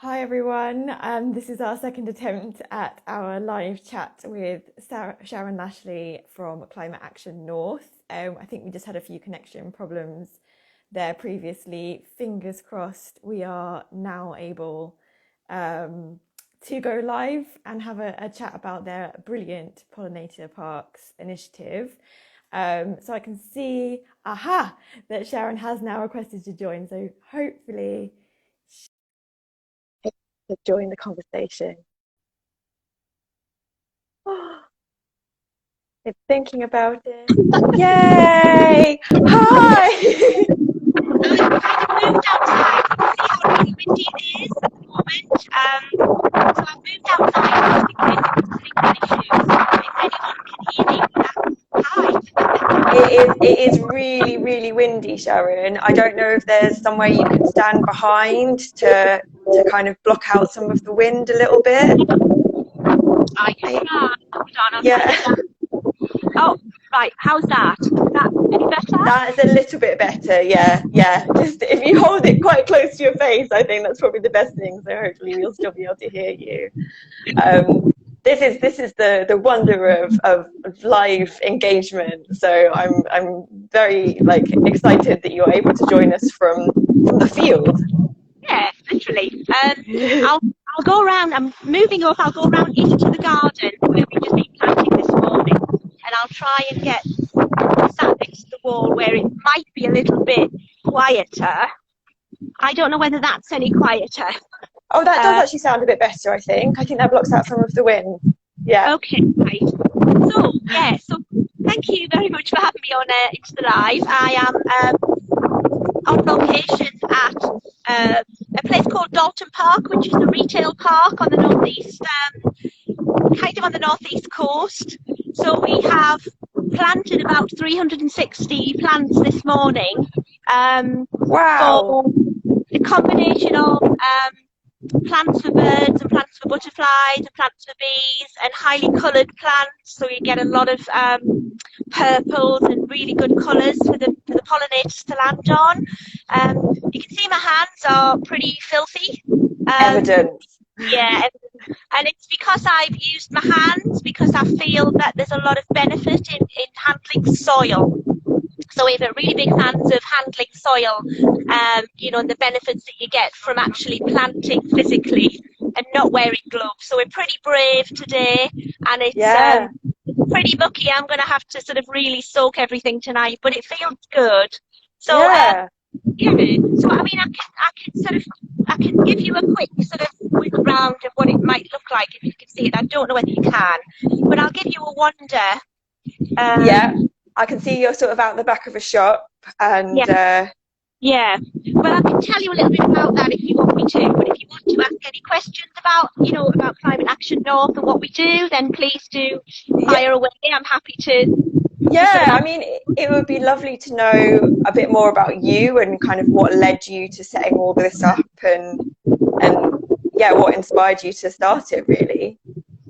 Hi everyone, this is our second attempt at our live chat with Sharon Lashley from Climate Action North. I think we just had a few connection problems there previously. Fingers crossed we are now able to go live and have a chat about their brilliant Pollinator Parks initiative. So I can see, that Sharon has now requested to join, so hopefully to join the conversation. Oh, it's thinking about it. Yay! Hi! Moved outside. See how really windy it is at the moment. So I've moved outside just in case I'm having issues. If anyone can hear me, hi. It is really, really windy, Sharon. I don't know if there's somewhere you could stand behind to kind of block out some of the wind a little bit. I can try. Hold on, Yeah. Oh, right. How's that? Is that any better? That's a little bit better, yeah. Just if you hold it quite close to your face, I think that's probably the best thing. So hopefully we'll still be able to hear you. This is the wonder of live engagement. So I'm very excited that you're able to join us from the field. Yeah, literally. I'll go around. I'm moving up. I'll go around into the garden where we've just been planting this morning, and I'll try and get sat next to the wall where it might be a little bit quieter. I don't know whether that's any quieter. Oh, that does actually sound a bit better, I think. I think that blocks out some of the wind. Yeah. Okay, right. So thank you very much for having me on into the live. I am on location at a place called Dalton Park, which is a retail park on the northeast, kind of on the northeast coast. So we have planted about 360 plants this morning. Wow. For a combination of plants for birds and plants for butterflies and plants for bees and highly coloured plants, so you get a lot of purples and really good colours for the pollinators to land on. You can see my hands are pretty filthy. Evident. Yeah, and it's because I've used my hands, because I feel that there's a lot of benefit in handling soil. So we're really big fans of handling soil, and the benefits that you get from actually planting physically and not wearing gloves. So we're pretty brave today, and it's pretty mucky. I'm going to have to sort of really soak everything tonight, but it feels good. So so I mean, I can give you a quick sort of quick round of what it might look like if you can see it. I don't know whether you can, but I'll give you a wonder. I can see you're sort of out the back of a shop, and yeah. Well, I can tell you a little bit about that if you want me to. But if you want to ask any questions about Climate Action North and what we do, then please do fire away. I'm happy to. Yeah, I mean, it would be lovely to know a bit more about you and kind of what led you to setting all this up, and what inspired you to start it, really.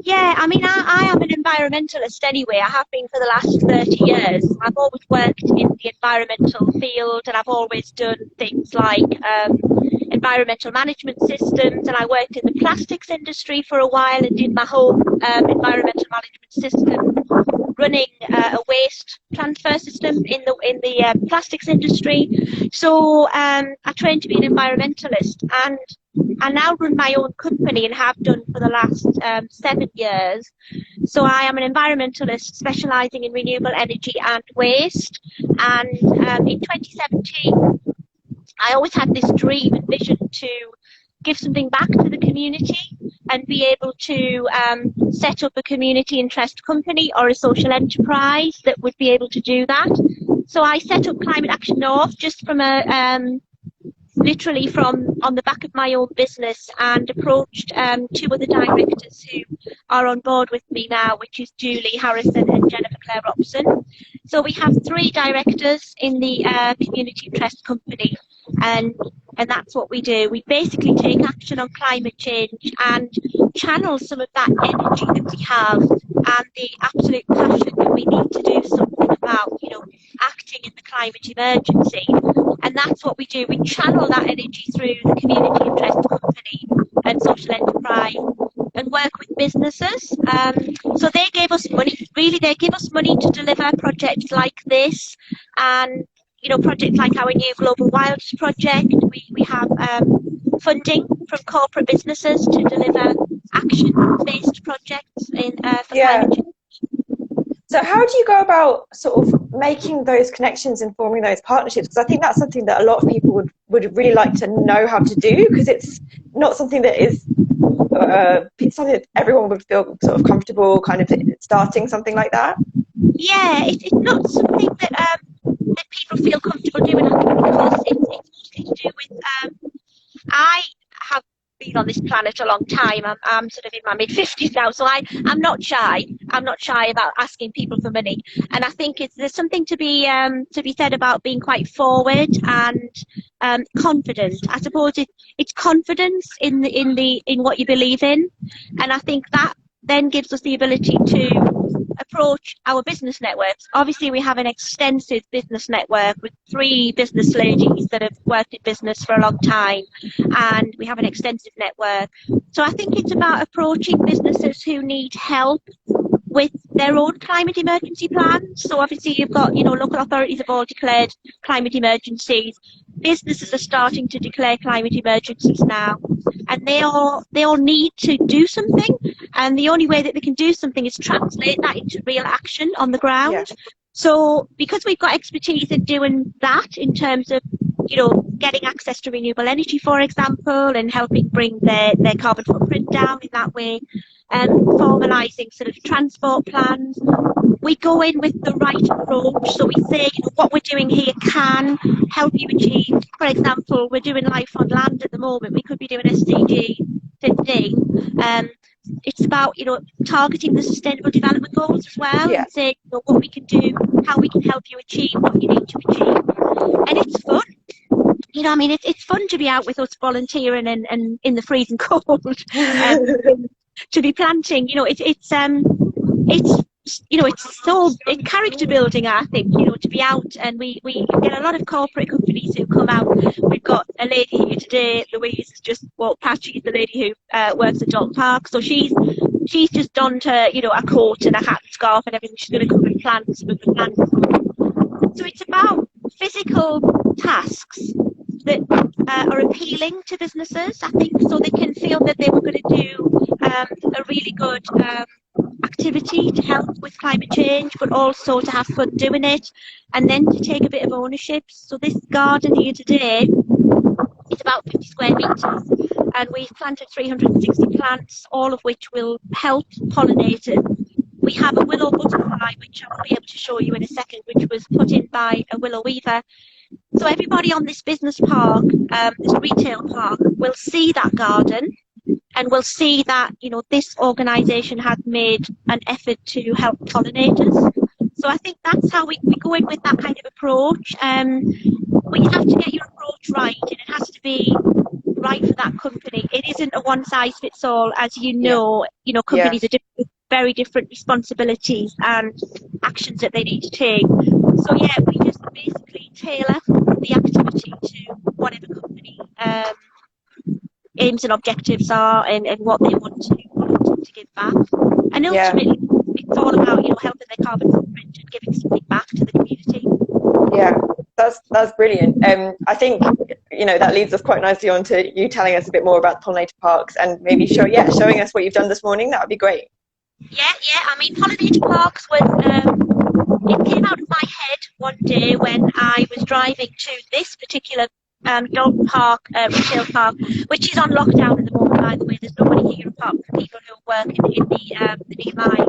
Yeah, I mean, I am an environmentalist anyway. I have been for the last 30 years. I've always worked in the environmental field, and I've always done things like environmental management systems, and I worked in the plastics industry for a while and did my whole environmental management system running a waste transfer system in the plastics industry. So I trained to be an environmentalist, and I now run my own company and have done for the last 7 years. So I am an environmentalist specialising in renewable energy and waste. And in 2017, I always had this dream and vision to give something back to the community and be able to set up a community interest company or a social enterprise that would be able to do that. So I set up Climate Action North just from literally from on the back of my own business, and approached 2 other directors who are on board with me now, which is Julie Harrison and Jennifer Claire Robson. So we have 3 directors in the community interest company, and that's what we do. We basically take action on climate change and channel some of that energy that we have and the absolute passion that we need to do something about, acting in the climate emergency. And that's what we do. We channel that energy through the community interest company and social enterprise and work with businesses. So they gave us money, really, they give us money to deliver projects like this, and projects like our new Global Wilds project. We have funding from corporate businesses to deliver action-based projects for climate change. So how do you go about sort of making those connections and forming those partnerships? Because I think that's something that a lot of people would really like to know how to do, because it's not something that is something that everyone would feel sort of comfortable kind of starting something like that. Yeah, it's not something that people feel comfortable doing, because it's mostly to do with I have been on this planet a long time. I'm sort of in my mid-50s now, so I'm not shy. I'm not shy about asking people for money, and I think there's something to be said about being quite forward and confident. I suppose it's confidence in what you believe in, and I think that then gives us the ability to approach our business networks. Obviously, we have an extensive business network with 3 business ladies that have worked in business for a long time, and we have an extensive network. So I think it's about approaching businesses who need help with their own climate emergency plans. So obviously you've got, local authorities have all declared climate emergencies. Businesses are starting to declare climate emergencies now, and they all need to do something, and the only way that they can do something is translate that into real action on the ground. Yeah. So because we've got expertise in doing that, in terms of getting access to renewable energy, for example, and helping bring their carbon footprint down in that way, and formalising sort of transport plans, we go in with the right approach. So we say, what we're doing here can help you achieve, for example, we're doing life on land at the moment, we could be doing SDG 15. It's about, targeting the sustainable development goals as well, and saying, what we can do, how we can help you achieve what you need to achieve. And it's fun. It's fun to be out with us volunteering and in the freezing cold, to be planting. It's character building, I think, to be out, and we get a lot of corporate companies who come out. We've got a lady here today, Louise, has just walked past. She's the lady who works at Dalton Park, so she's just donned her, a coat and a hat and scarf and everything. She's going to come and plant some of the plants. So it's about physical tasks that are appealing to businesses, I think, so they can feel that they were going to do a really good activity to help with climate change, but also to have fun doing it, and then to take a bit of ownership. So this garden here today is about 50 square metres, and we've planted 360 plants, all of which will help pollinators. We have a willow butterfly, which I'll be able to show you in a second, which was put in by a willow weaver. So everybody on this business park, this retail park, will see that garden, and we'll see that, this organisation has made an effort to help pollinators. So I think that's how we go in with that kind of approach. But you have to get your approach right, and it has to be right for that company. It isn't a one-size-fits-all, as you know. Companies are very different responsibilities and actions that they need to take. So we just basically tailor the activity to whatever company aims and objectives are, and what they want to give back. And ultimately, it's all about helping their carbon footprint and giving something back to the community. Yeah, that's brilliant. I think that leads us quite nicely on to you telling us a bit more about Pollinator Parks, and maybe showing us what you've done this morning. That would be great. Pollinator Parks was it came out of my head one day when I was driving to this particular Dalton Park retail park, which is on lockdown at the moment, by the way. There's nobody here apart from people who work in the nearby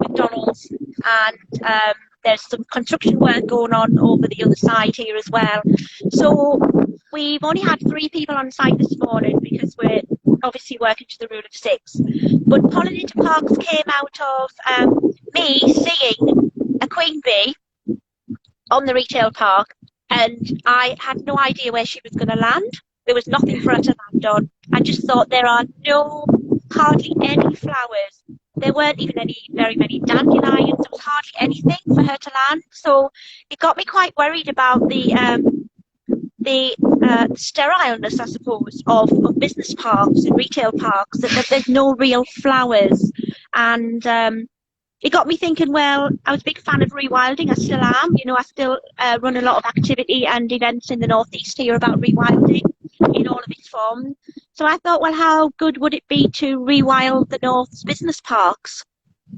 McDonald's, and there's some construction work going on over the other side here as well. So we've only had 3 people on site this morning, because we're obviously working to the rule of 6. But Pollinator Parks came out of me seeing a queen bee on the retail park, and I had no idea where she was going to land. There was nothing for her to land on. I just thought, there are hardly any flowers there weren't even very many dandelions. There was hardly anything for her to land. So it got me quite worried about the sterileness, I suppose, of business parks and retail parks, that there's no real flowers. And it got me thinking, well, I was a big fan of rewilding. I still am. You know, I still run a lot of activity and events in the northeast here about rewilding in all of its forms. So I thought, well, how good would it be to rewild the North's business parks?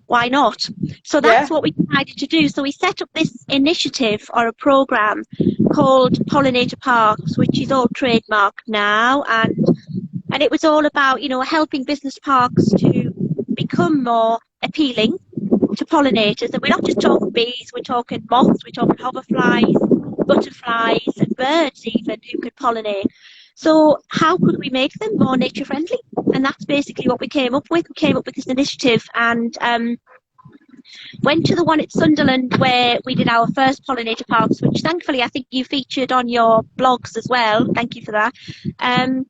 Why not? So that's what we decided to do. So we set up this initiative or a program called Pollinator Parks, which is all trademarked now, and it was all about, you know, helping business parks to become more appealing to pollinators. And we're not just talking bees, we're talking moths, we're talking hoverflies, butterflies, and birds even who could pollinate. So how could we make them more nature friendly? And that's basically what we came up with. We came up with this initiative and went to the one at Sunderland where we did our first pollinator parks, which thankfully I think you featured on your blogs as well. Thank you for that. And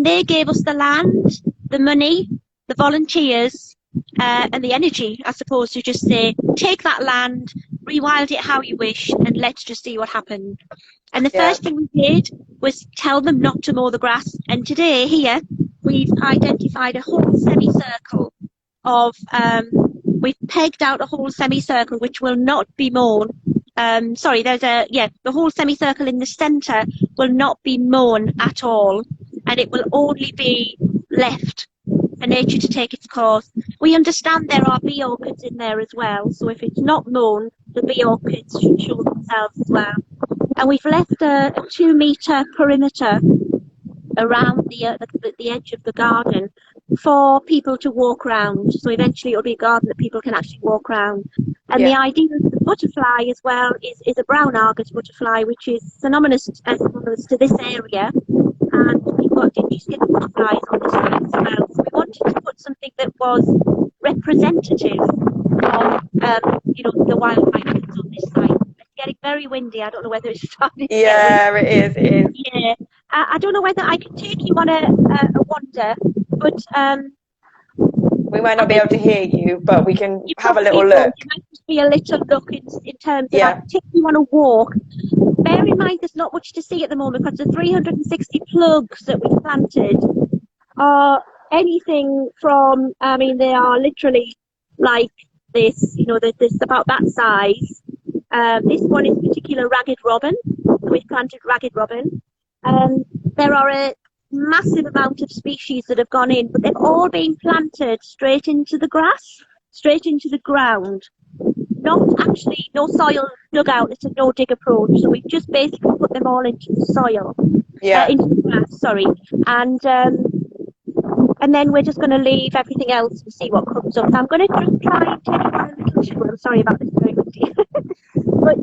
they gave us the land, the money, the volunteers, and the energy, I suppose, to just say, take that land, rewild it how you wish, and let's just see what happens. And the first thing we did was tell them not to mow the grass. And today here, we've identified a whole semicircle of, we've pegged out a whole semicircle which will not be mown. Sorry, the whole semicircle in the centre will not be mown at all. And it will only be left for nature to take its course. We understand there are bee orchids in there as well. So if it's not mown, the bee orchids should show themselves as well. And we've left a 2-metre perimeter around the edge of the garden for people to walk around. So eventually it'll be a garden that people can actually walk around. And the idea of the butterfly as well is a brown Argus butterfly, which is synonymous to this area. And we've got dingy skin butterflies on the side as well. So we wanted to put something that was representative of, you know, the wildlife that's on this site. Getting very windy. I don't know whether it's starting. Yeah, it is. Yeah, I don't know whether I can take you on a wander, but we might not be able to hear you, but we can have a little look. It might just be a little look in terms of I can take you on a walk. Bear in mind, there's not much to see at the moment because the 360 plugs that we've planted are anything from, I mean, they are literally like this. You know, this about that size. This one is particular ragged robin. We've planted ragged robin. There are a massive amount of species that have gone in, but they've all been planted straight into the grass, straight into the ground. Not actually, no soil dug out. It's a no-dig approach. So we've just basically put them all into the soil, into the grass. Sorry, and then we're just going to leave everything else and see what comes up. So I'm going to just try and take you on a little tour. I'm sorry about this, very windy. But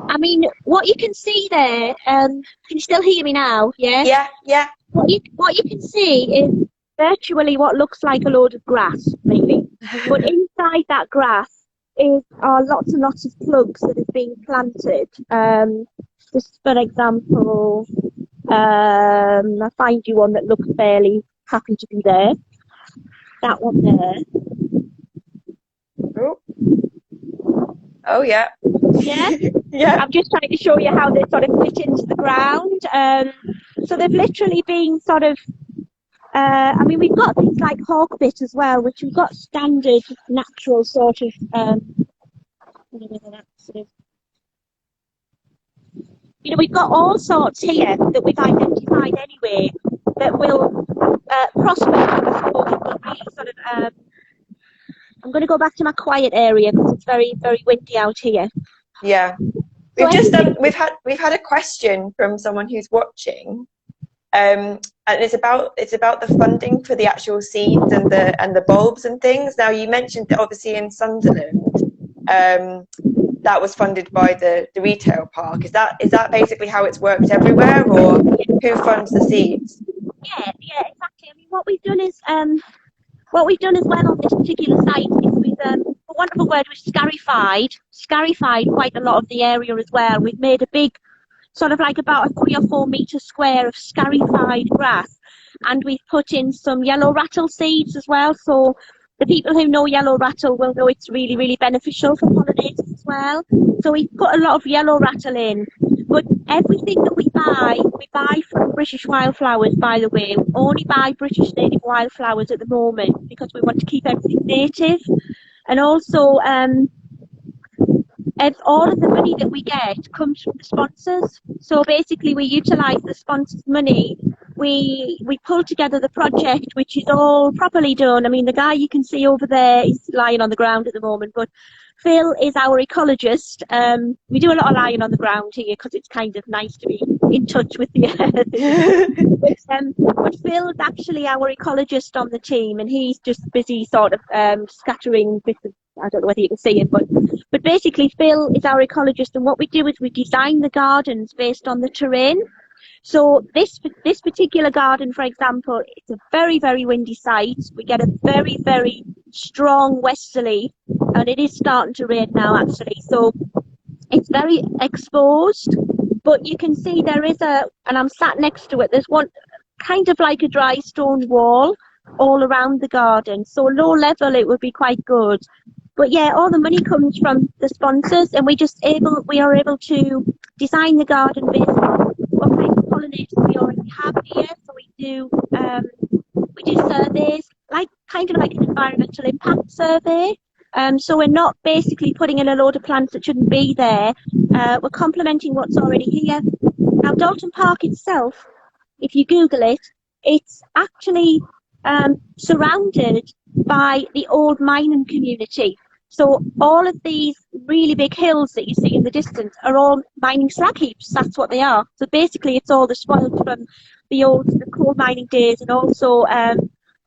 I mean, what you can see there, can you still hear me now? Yeah? Yeah. What you can see is virtually what looks like a load of grass, really. But inside that grass are lots and lots of plugs that have been planted. Just for example, I find you one that looks fairly happy to be there. That one there. Oh yeah. Yeah? Yeah. I'm just trying to show you how they sort of fit into the ground. So they've literally been sort of, I mean, we've got things like hawkbit as well, which we've got standard natural sort of, you know, we've got all sorts here that we've identified anyway that will prosper. Will really sort of, I'm going to go back to my quiet area because it's very, very windy out here. Yeah, we've had a question from someone who's watching, and it's about the funding for the actual seeds and the bulbs and things. Now you mentioned that obviously in Sunderland, that was funded by the retail park. Is that basically how it's worked everywhere, or who funds the seeds? Yeah, exactly. I mean, what we've done as well on this particular site is we've, for want of a word, we've scarified quite a lot of the area as well. We've made a big, sort of like about a 3 or 4 metre square of scarified grass, and we've put in some yellow rattle seeds as well. So the people who know yellow rattle will know it's really, really beneficial for pollinators as well. So we put a lot of yellow rattle in. But everything that we buy from British Wildflowers, by the way. We only buy British native wildflowers at the moment because we want to keep everything native. And also, all of the money that we get comes from the sponsors. So basically, we utilise the sponsors' money. We pull together the project, which is all properly done. I mean, the guy you can see over there is lying on the ground at the moment, but Phil is our ecologist. We do a lot of lying on the ground here because it's kind of nice to be in touch with the earth. But Phil's actually our ecologist on the team, and he's just busy sort of scattering bits of, I don't know whether you can see it, but basically Phil is our ecologist, and what we do is we design the gardens based on the terrain. So this particular garden, for example, it's a very, very windy site. We get a very, very strong westerly, and it is starting to rain now actually. So it's very exposed, but you can see there is and I'm sat next to it, there's one kind of like a dry stone wall all around the garden. So low level it would be quite good. But yeah, all the money comes from the sponsors, and we are able to design the garden based on what kind of pollinators we already have here. So we do surveys, kind of like an environmental impact survey. So we're not basically putting in a load of plants that shouldn't be there. We're complementing what's already here. Now, Dalton Park itself, if you Google it, it's actually surrounded by the old mining community. So all of these really big hills that you see in the distance are all mining slag heaps. That's what they are. So basically it's all the spoils from the coal mining days, and also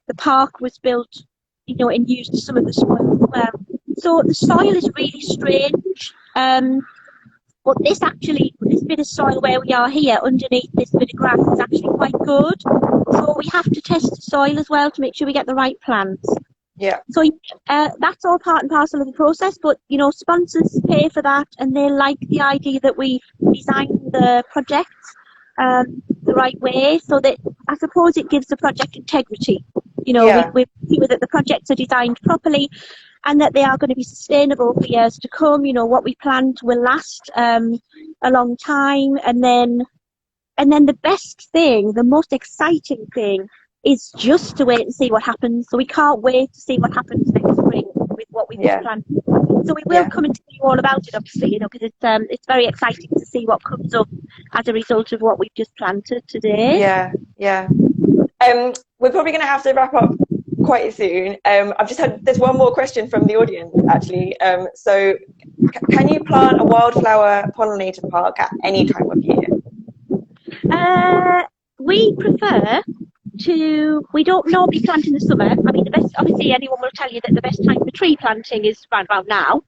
the park was built, and used some of the spoils as well. So the soil is really strange. But this bit of soil where we are here, underneath this bit of grass, is actually quite good. So we have to test the soil as well to make sure we get the right plants. Yeah. So that's all part and parcel of the process, but sponsors pay for that, and they like the idea that we design the projects the right way, so that I suppose it gives the project integrity. We see that the projects are designed properly, and that they are going to be sustainable for years to come. What we planned will last a long time, and then the best thing, the most exciting thing, is just to wait and see what happens. So we can't wait to see what happens next spring with what we've just planned. So we will come and tell you all about it, obviously, because it's very exciting to see what comes up as a result of what we've just planted today. Yeah. We're probably going to have to wrap up quite soon. There's one more question from the audience, actually. So can you plant a wildflower pollinator park at any time of year? We prefer we don't normally plant in the summer. I mean, obviously anyone will tell you that the best time for tree planting is around about now.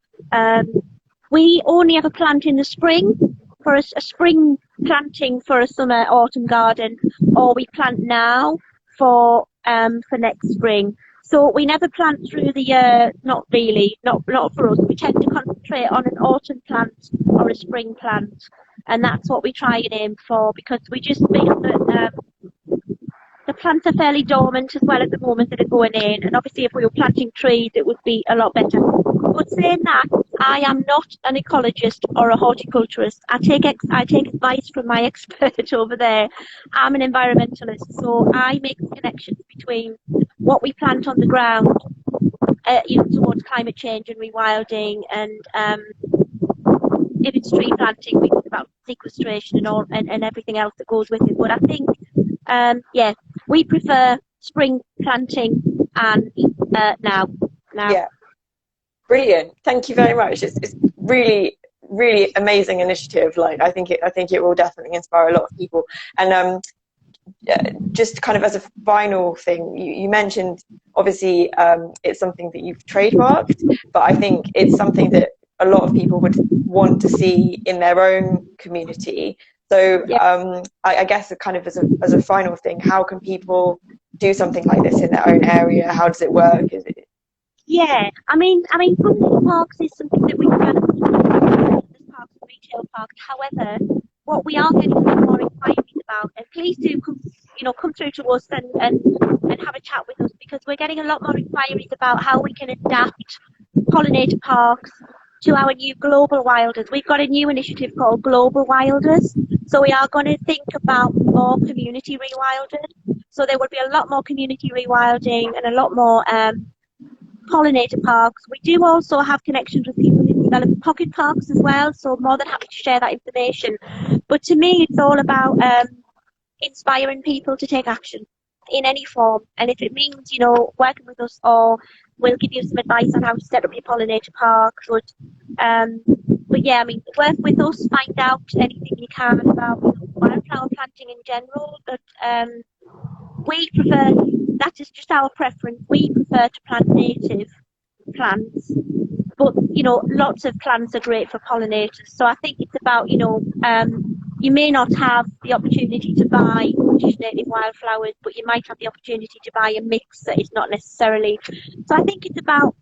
We only ever plant in the spring for a spring planting for a summer autumn garden, or we plant now for next spring. So we never plant through the year, not really, not for us. We tend to concentrate on an autumn plant or a spring plant, and that's what we try and aim for, because we just feel that the plants are fairly dormant as well at the moment that are going in, and obviously if we were planting trees it would be a lot better. But saying that, I am not an ecologist or a horticulturist. I take advice from my expert over there. I'm an environmentalist, so I make the connections between what we plant on the ground towards climate change and rewilding, and if it's tree planting, we talk about sequestration and everything else that goes with it. But I think we prefer spring planting and now. Yeah, brilliant. Thank you very much. It's really, really amazing initiative. I think it will definitely inspire a lot of people. And just kind of as a final thing, you mentioned obviously it's something that you've trademarked, but I think it's something that a lot of people would want to see in their own community. So I guess kind of as a final thing, how can people do something like this in their own area? How does it work? Pollinator Parks is something that we've done as parks and retail parks. However, what we are getting a lot more inquiries about, and please do come through to us and have a chat with us, because we're getting a lot more inquiries about how we can adapt pollinator parks to our new global wilders. We've got a new initiative called Global Wilders, so we are going to think about more community rewilding. So there will be a lot more community rewilding and a lot more pollinator parks. We do also have connections with people who develop pocket parks as well, so more than happy to share that information. But to me, it's all about inspiring people to take action in any form. And if it means, working with us, or we'll give you some advice on how to set up your pollinator park. But yeah, work with us, find out anything you can about wildflower planting in general. But we prefer, that is just our preference, we prefer to plant native plants. But, lots of plants are great for pollinators. So I think it's about, you may not have the opportunity to buy British native wildflowers, but you might have the opportunity to buy a mix that is not necessarily. So I think it's about,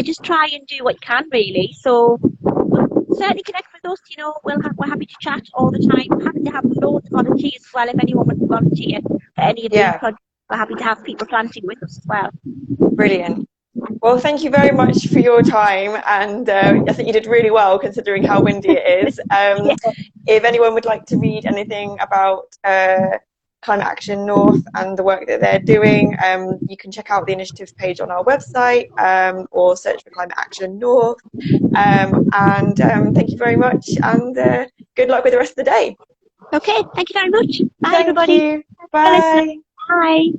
just try and do what you can, really. So certainly connect with us. We're happy to chat all the time. We're happy to have loads of volunteers as well. If anyone wants to volunteer for any of these projects, we're happy to have people planting with us as well. Brilliant. Well, thank you very much for your time, and I think you did really well considering how windy it is. If anyone would like to read anything about Climate Action North and the work that they're doing, you can check out the initiatives page on our website, or search for Climate Action North. And thank you very much, and good luck with the rest of the day. Okay, thank you very much. Bye, Thank everybody. you. Bye. Bye.